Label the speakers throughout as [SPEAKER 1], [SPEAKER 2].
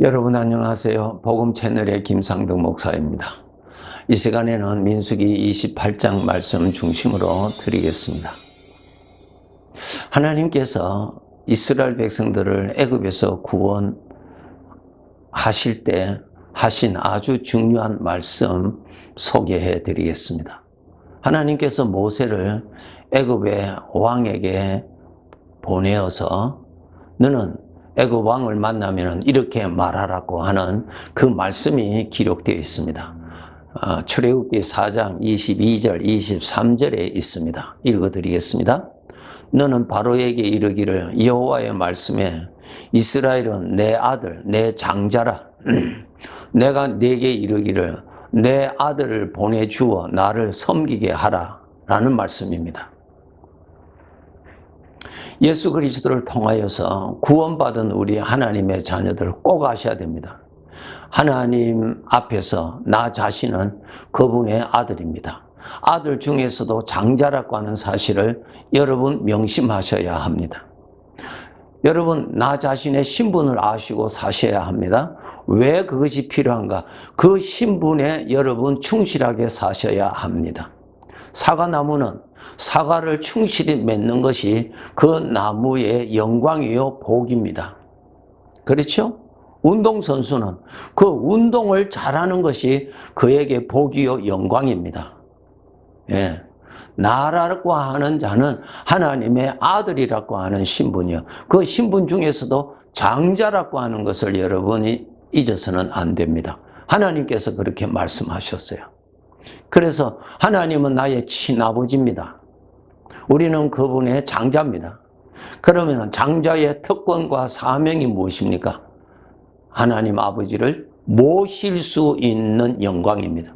[SPEAKER 1] 여러분 안녕하세요. 복음 채널의 김상덕 목사입니다. 이 시간에는 민수기 28장 말씀 중심으로 드리겠습니다. 하나님께서 이스라엘 백성들을 애굽에서 구원하실 때 하신 아주 중요한 말씀 소개해 드리겠습니다. 하나님께서 모세를 애굽의 왕에게 보내어서 너는 애굽 왕을 만나면 이렇게 말하라고 하는 그 말씀이 기록되어 있습니다. 출애굽기 4장 22절 23절에 있습니다. 읽어드리겠습니다. 너는 바로에게 이르기를 여호와의 말씀에 이스라엘은 내 아들 내 장자라. 내가 네게 이르기를 내 아들을 보내주어 나를 섬기게 하라 라는 말씀입니다. 예수 그리스도를 통하여서 구원받은 우리 하나님의 자녀들 꼭 아셔야 됩니다. 하나님 앞에서 나 자신은 그분의 아들입니다. 아들 중에서도 장자라고 하는 사실을 여러분 명심하셔야 합니다. 여러분 나 자신의 신분을 아시고 사셔야 합니다. 왜 그것이 필요한가? 그 신분에 여러분 충실하게 사셔야 합니다. 사과나무는 사과를 충실히 맺는 것이 그 나무의 영광이요 복입니다. 그렇죠? 운동선수는 그 운동을 잘하는 것이 그에게 복이요 영광입니다. 예. 나라고 하는 자는 하나님의 아들이라고 하는 신분이요. 그 신분 중에서도 장자라고 하는 것을 여러분이 잊어서는 안 됩니다. 하나님께서 그렇게 말씀하셨어요. 그래서 하나님은 나의 친아버지입니다. 우리는 그분의 장자입니다. 그러면 장자의 특권과 사명이 무엇입니까? 하나님 아버지를 모실 수 있는 영광입니다.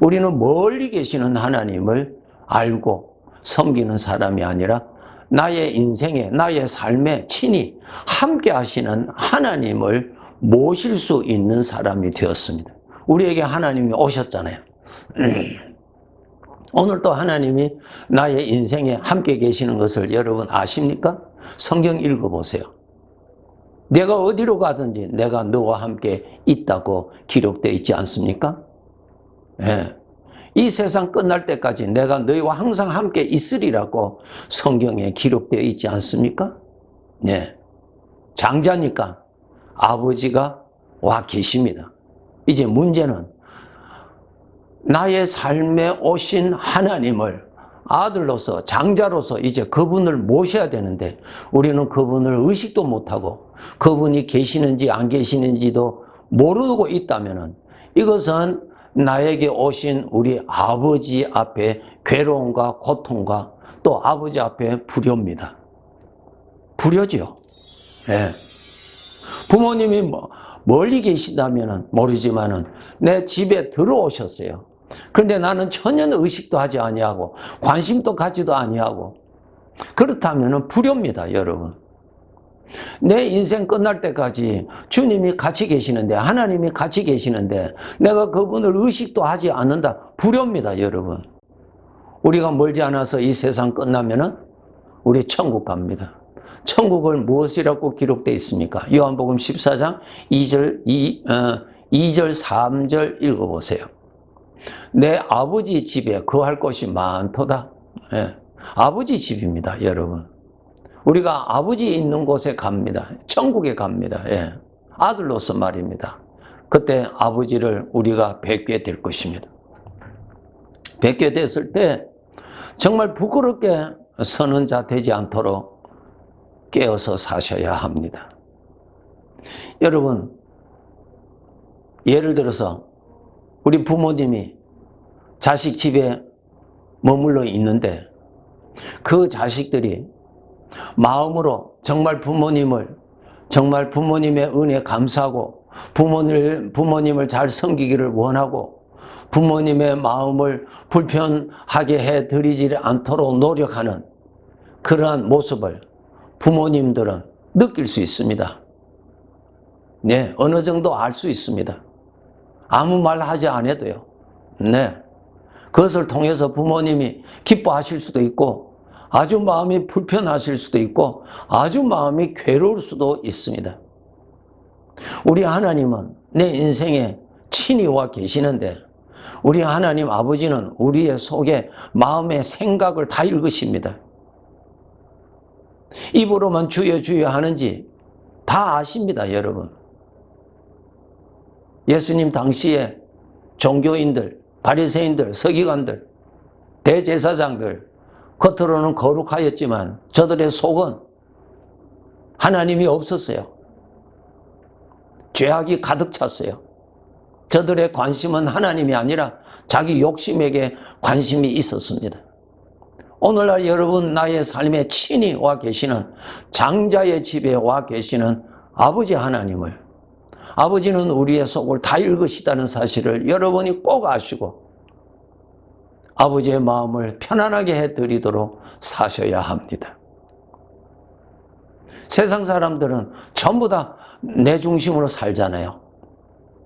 [SPEAKER 1] 우리는 멀리 계시는 하나님을 알고 섬기는 사람이 아니라 나의 인생에 나의 삶에 친히 함께 하시는 하나님을 모실 수 있는 사람이 되었습니다. 우리에게 하나님이 오셨잖아요. 오늘 또 하나님이 나의 인생에 함께 계시는 것을 여러분 아십니까? 성경 읽어보세요. 내가 어디로 가든지 내가 너와 함께 있다고 기록되어 있지 않습니까? 예. 이 세상 끝날 때까지 내가 너희와 항상 함께 있으리라고 성경에 기록되어 있지 않습니까? 예. 장자니까 아버지가 와 계십니다. 이제 문제는 나의 삶에 오신 하나님을 아들로서 장자로서 이제 그분을 모셔야 되는데 우리는 그분을 의식도 못하고 그분이 계시는지 안 계시는지도 모르고 있다면 이것은 나에게 오신 우리 아버지 앞에 괴로움과 고통과 또 아버지 앞에 불효입니다. 불효죠. 네. 부모님이 멀리 계신다면 모르지만은 내 집에 들어오셨어요. 그런데 나는 전혀 의식도 하지 아니하고 관심도 가지도 아니하고 그렇다면 불효입니다, 여러분. 내 인생 끝날 때까지 주님이 같이 계시는데 하나님이 같이 계시는데 내가 그분을 의식도 하지 않는다. 불효입니다, 여러분. 우리가 멀지 않아서 이 세상 끝나면은 우리 천국 갑니다. 천국을 무엇이라고 기록되어 있습니까? 요한복음 14장 2절 3절 읽어보세요. 내 아버지 집에 거할 곳이 많도다. 예. 아버지 집입니다, 여러분. 우리가 아버지 있는 곳에 갑니다. 천국에 갑니다. 예. 아들로서 말입니다. 그때 아버지를 우리가 뵙게 될 것입니다. 뵙게 됐을 때 정말 부끄럽게 서는 자 되지 않도록 깨어서 사셔야 합니다. 여러분, 예를 들어서 우리 부모님이 자식 집에 머물러 있는데 그 자식들이 마음으로 정말 부모님의 은혜에 감사하고 부모님을 잘 섬기기를 원하고 부모님의 마음을 불편하게 해드리지 않도록 노력하는 그러한 모습을 부모님들은 느낄 수 있습니다. 네, 어느 정도 알 수 있습니다. 아무 말 하지 않아도요. 네. 그것을 통해서 부모님이 기뻐하실 수도 있고 아주 마음이 불편하실 수도 있고 아주 마음이 괴로울 수도 있습니다. 우리 하나님은 내 인생에 친히 와 계시는데 우리 하나님 아버지는 우리의 속에 마음의 생각을 다 읽으십니다. 입으로만 주여 주여 하는지 다 아십니다, 여러분. 예수님 당시에 종교인들, 바리새인들, 서기관들, 대제사장들 겉으로는 거룩하였지만 저들의 속은 하나님이 없었어요. 죄악이 가득 찼어요. 저들의 관심은 하나님이 아니라 자기 욕심에게 관심이 있었습니다. 오늘날 여러분 나의 삶에 친히 와 계시는 장자의 집에 와 계시는 아버지 하나님을, 아버지는 우리의 속을 다 읽으시다는 사실을 여러분이 꼭 아시고 아버지의 마음을 편안하게 해드리도록 사셔야 합니다. 세상 사람들은 전부 다 내 중심으로 살잖아요.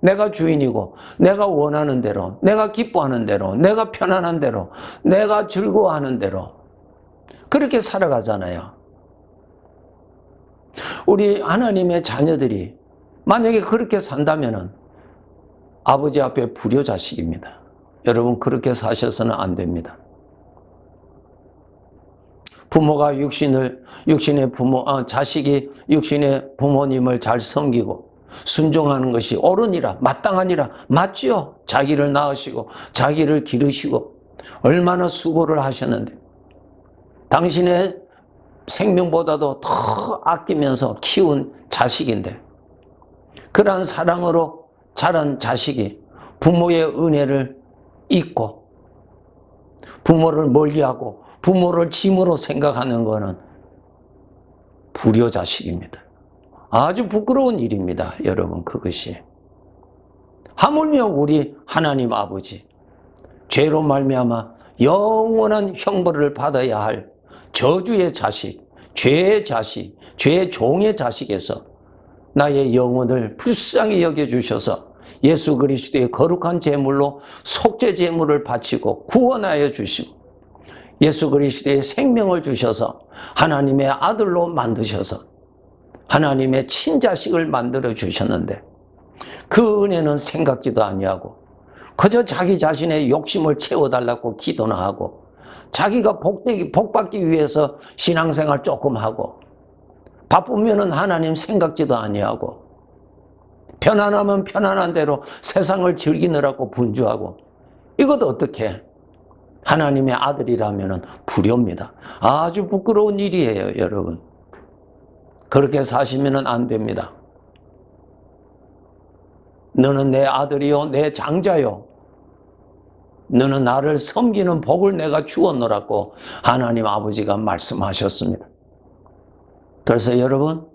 [SPEAKER 1] 내가 주인이고 내가 원하는 대로, 내가 기뻐하는 대로, 내가 편안한 대로, 내가 즐거워하는 대로 그렇게 살아가잖아요. 우리 하나님의 자녀들이 만약에 그렇게 산다면 아버지 앞에 불효자식입니다. 여러분 그렇게 사셔서는 안 됩니다. 부모가 자식이 육신의 부모님을 잘 섬기고 순종하는 것이 옳으니라, 마땅하니라, 맞지요? 자기를 낳으시고 자기를 기르시고 얼마나 수고를 하셨는데 당신의 생명보다도 더 아끼면서 키운 자식인데 그러한 사랑으로 자란 자식이 부모의 은혜를 잊고 부모를 멀리하고 부모를 짐으로 생각하는 것은 불효자식입니다. 아주 부끄러운 일입니다. 여러분 그것이. 하물며 우리 하나님 아버지 죄로 말미암아 영원한 형벌을 받아야 할 저주의 자식, 죄의 자식, 죄의 종의 자식에서 나의 영혼을 불쌍히 여겨주셔서 예수 그리스도의 거룩한 제물로 속죄 제물을 바치고 구원하여 주시고 예수 그리스도의 생명을 주셔서 하나님의 아들로 만드셔서 하나님의 친자식을 만들어 주셨는데 그 은혜는 생각지도 아니하고 그저 자기 자신의 욕심을 채워달라고 기도나 하고 자기가 복받기 위해서 신앙생활 조금 하고 바쁘면은 하나님 생각지도 아니하고 편안하면 편안한 대로 세상을 즐기느라고 분주하고 이것도 어떻게 하나님의 아들이라면 불효입니다. 아주 부끄러운 일이에요, 여러분. 그렇게 사시면 안 됩니다. 너는 내 아들이요, 내 장자요. 너는 나를 섬기는 복을 내가 주었노라고 하나님 아버지가 말씀하셨습니다. 그래서 여러분,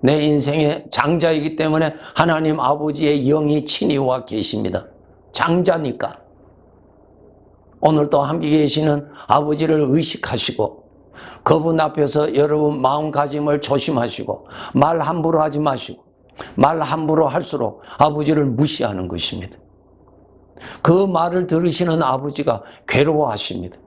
[SPEAKER 1] 내 인생의 장자이기 때문에 하나님 아버지의 영이 친히 와 계십니다. 장자니까. 오늘도 함께 계시는 아버지를 의식하시고 그분 앞에서 여러분 마음가짐을 조심하시고 말 함부로 하지 마시고 말 함부로 할수록 아버지를 무시하는 것입니다. 그 말을 들으시는 아버지가 괴로워하십니다.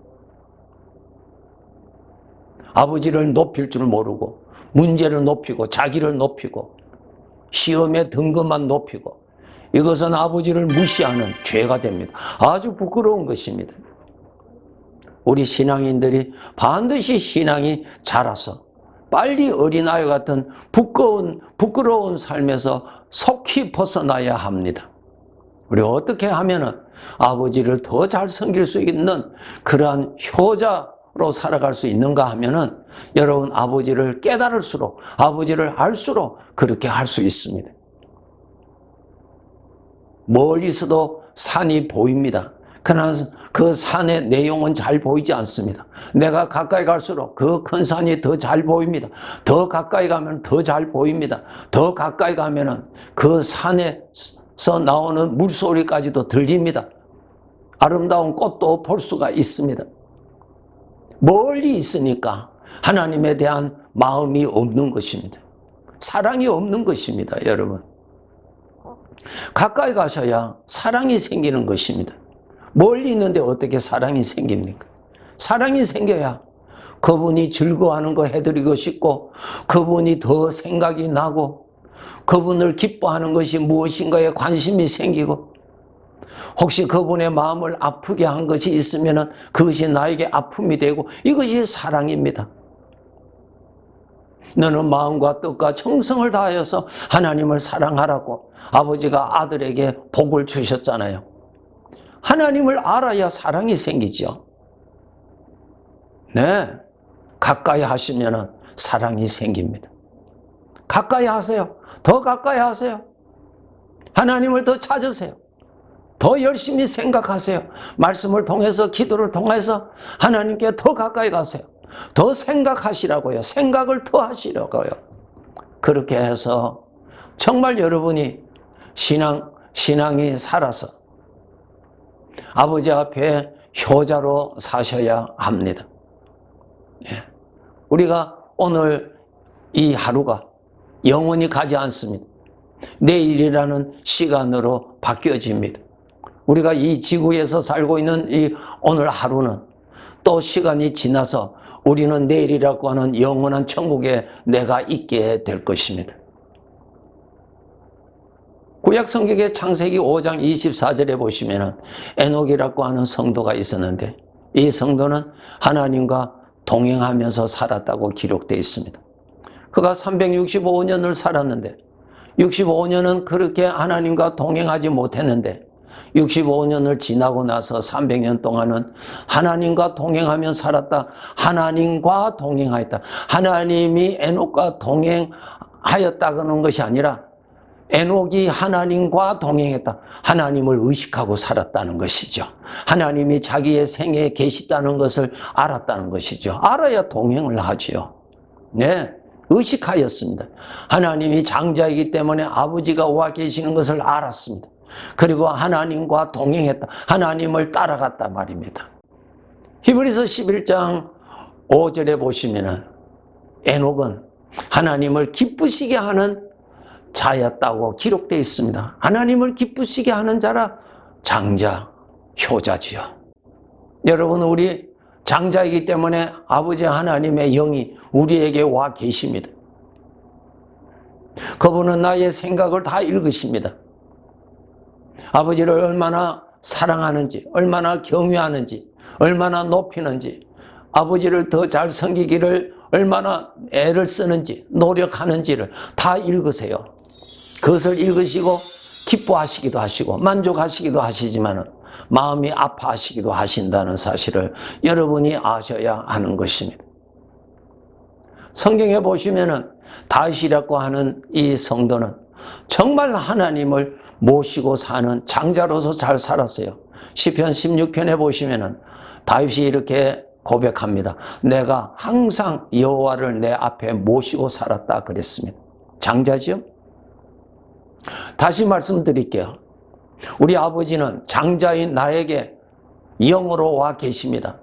[SPEAKER 1] 아버지를 높일 줄 모르고 문제를 높이고 자기를 높이고 시험의 등급만 높이고 이것은 아버지를 무시하는 죄가 됩니다. 아주 부끄러운 것입니다. 우리 신앙인들이 반드시 신앙이 자라서 빨리 어린아이 같은 부끄러운 삶에서 속히 벗어나야 합니다. 우리 어떻게 하면 아버지를 더 잘 섬길 수 있는 그러한 효자로 살아갈 수 있는가 하면은 여러분 아버지를 깨달을수록 아버지를 알수록 그렇게 할 수 있습니다. 멀리서도 산이 보입니다. 그러나 그 산의 내용은 잘 보이지 않습니다. 내가 가까이 갈수록 그 큰 산이 더 잘 보입니다. 더 가까이 가면 더 잘 보입니다. 더 가까이 가면은 그 산에서 나오는 물소리까지도 들립니다. 아름다운 꽃도 볼 수가 있습니다. 멀리 있으니까 하나님에 대한 마음이 없는 것입니다. 사랑이 없는 것입니다, 여러분. 가까이 가셔야 사랑이 생기는 것입니다. 멀리 있는데 어떻게 사랑이 생깁니까? 사랑이 생겨야 그분이 즐거워하는 거 해드리고 싶고 그분이 더 생각이 나고 그분을 기뻐하는 것이 무엇인가에 관심이 생기고 혹시 그분의 마음을 아프게 한 것이 있으면 그것이 나에게 아픔이 되고 이것이 사랑입니다. 너는 마음과 뜻과 정성을 다하여서 하나님을 사랑하라고 아버지가 아들에게 복을 주셨잖아요. 하나님을 알아야 사랑이 생기죠. 네, 가까이 하시면 사랑이 생깁니다. 가까이 하세요. 더 가까이 하세요. 하나님을 더 찾으세요. 더 열심히 생각하세요. 말씀을 통해서 기도를 통해서 하나님께 더 가까이 가세요. 더 생각하시라고요. 생각을 더 하시라고요. 그렇게 해서 정말 여러분이 신앙이 살아서 아버지 앞에 효자로 사셔야 합니다. 우리가 오늘 이 하루가 영원히 가지 않습니다. 내일이라는 시간으로 바뀌어집니다. 우리가 이 지구에서 살고 있는 이 오늘 하루는 또 시간이 지나서 우리는 내일이라고 하는 영원한 천국에 내가 있게 될 것입니다. 구약 성경의 창세기 5장 24절에 보시면 에녹이라고 하는 성도가 있었는데 이 성도는 하나님과 동행하면서 살았다고 기록되어 있습니다. 그가 365년을 살았는데 65년은 그렇게 하나님과 동행하지 못했는데 65년을 지나고 나서 300년 동안은 하나님과 동행하며 살았다. 하나님과 동행하였다. 하나님이 에녹과 동행하였다는 것이 아니라 에녹이 하나님과 동행했다. 하나님을 의식하고 살았다는 것이죠. 하나님이 자기의 생애에 계시다는 것을 알았다는 것이죠. 알아야 동행을 하지요. 네, 의식하였습니다. 하나님이 장자이기 때문에 아버지가 와 계시는 것을 알았습니다. 그리고 하나님과 동행했다. 하나님을 따라갔다 말입니다. 히브리서 11장 5절에 보시면 에녹은 하나님을 기쁘시게 하는 자였다고 기록되어 있습니다. 하나님을 기쁘시게 하는 자라 장자, 효자지요. 여러분, 우리 장자이기 때문에 아버지 하나님의 영이 우리에게 와 계십니다. 그분은 나의 생각을 다 읽으십니다. 아버지를 얼마나 사랑하는지, 얼마나 경외하는지, 얼마나 높이는지, 아버지를 더 잘 섬기기를 얼마나 애를 쓰는지, 노력하는지를 다 읽으세요. 그것을 읽으시고 기뻐하시기도 하시고 만족하시기도 하시지만 마음이 아파하시기도 하신다는 사실을 여러분이 아셔야 하는 것입니다. 성경에 보시면은 다윗이라고 하는 이 성도는 정말 하나님을 모시고 사는 장자로서 잘 살았어요. 시편 16편에 보시면은 다윗이 이렇게 고백합니다. 내가 항상 여호와를 내 앞에 모시고 살았다 그랬습니다. 장자죠? 다시 말씀드릴게요. 우리 아버지는 장자인 나에게 영으로 와 계십니다.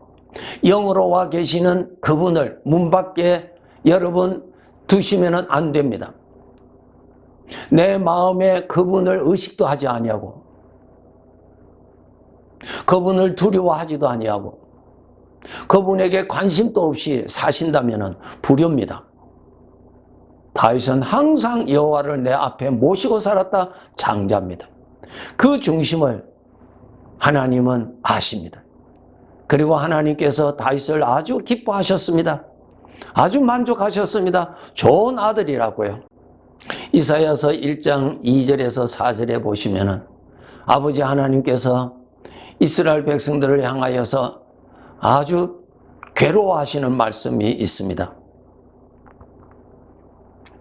[SPEAKER 1] 영으로 와 계시는 그분을 문 밖에 여러분 두시면 안 됩니다. 내 마음에 그분을 의식도 하지 아니하고 그분을 두려워하지도 아니하고 그분에게 관심도 없이 사신다면 불효입니다. 다윗은 항상 여호와를 내 앞에 모시고 살았다 장자입니다. 그 중심을 하나님은 아십니다. 그리고 하나님께서 다윗을 아주 기뻐하셨습니다. 아주 만족하셨습니다. 좋은 아들이라고요. 이사야서 1장 2절에서 4절에 보시면은 아버지 하나님께서 이스라엘 백성들을 향하여서 아주 괴로워하시는 말씀이 있습니다.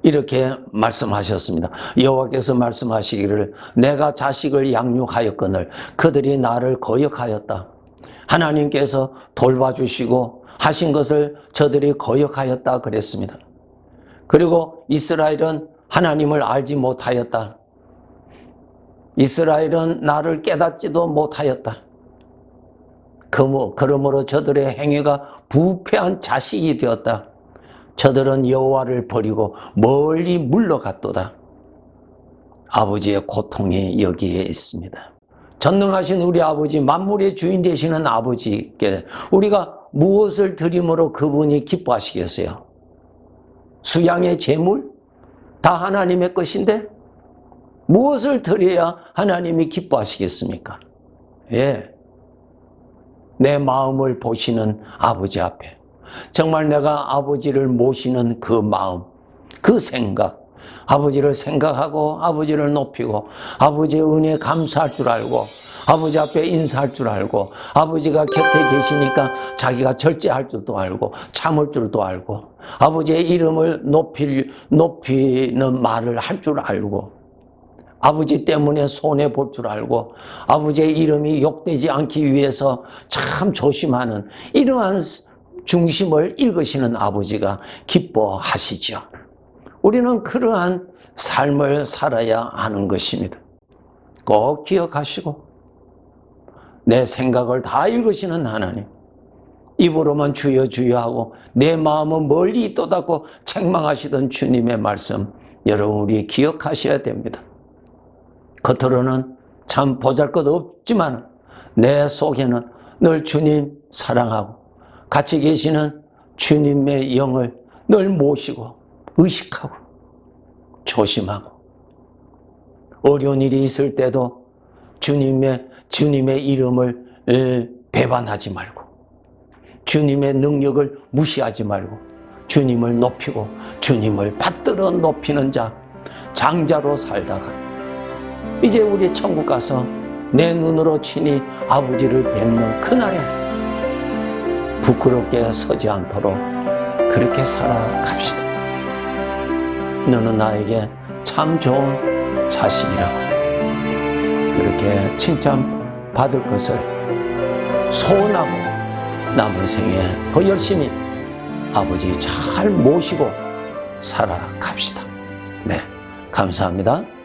[SPEAKER 1] 이렇게 말씀하셨습니다. 여호와께서 말씀하시기를 내가 자식을 양육하였거늘 그들이 나를 거역하였다. 하나님께서 돌봐주시고 하신 것을 저들이 거역하였다 그랬습니다. 그리고 이스라엘은 하나님을 알지 못하였다. 이스라엘은 나를 깨닫지도 못하였다. 그러므로 저들의 행위가 부패한 자식이 되었다. 저들은 여호와를 버리고 멀리 물러갔도다. 아버지의 고통이 여기에 있습니다. 전능하신 우리 아버지, 만물의 주인 되시는 아버지께 우리가 무엇을 드림으로 그분이 기뻐하시겠어요? 수양의 제물? 다 하나님의 것인데 무엇을 드려야 하나님이 기뻐하시겠습니까? 예. 내 마음을 보시는 아버지 앞에 정말 내가 아버지를 모시는 그 마음, 그 생각, 아버지를 생각하고 아버지를 높이고 아버지의 은혜에 감사할 줄 알고 아버지 앞에 인사할 줄 알고 아버지가 곁에 계시니까 자기가 절제할 줄도 알고 참을 줄도 알고 아버지의 이름을 높이는 말을 할 줄 알고 아버지 때문에 손해볼 줄 알고 아버지의 이름이 욕되지 않기 위해서 참 조심하는 이러한 중심을 읽으시는 아버지가 기뻐하시죠. 우리는 그러한 삶을 살아야 하는 것입니다. 꼭 기억하시고 내 생각을 다 읽으시는 하나님, 입으로만 주여 주여 하고 내 마음은 멀리 있도다고 책망하시던 주님의 말씀 여러분 우리 기억하셔야 됩니다. 겉으로는 참 보잘것없지만 내 속에는 늘 주님 사랑하고 같이 계시는 주님의 영을 늘 모시고 의식하고 조심하고 어려운 일이 있을 때도 주님의 이름을 배반하지 말고 주님의 능력을 무시하지 말고 주님을 높이고 주님을 받들어 높이는 자 장자로 살다가 이제 우리 천국 가서 내 눈으로 친히 아버지를 뵙는 그날에 부끄럽게 서지 않도록 그렇게 살아갑시다. 너는 나에게 참 좋은 자식이라고 그렇게 칭찬받을 것을 소원하고 남은 생에 더 열심히 아버지 잘 모시고 살아갑시다. 네, 감사합니다.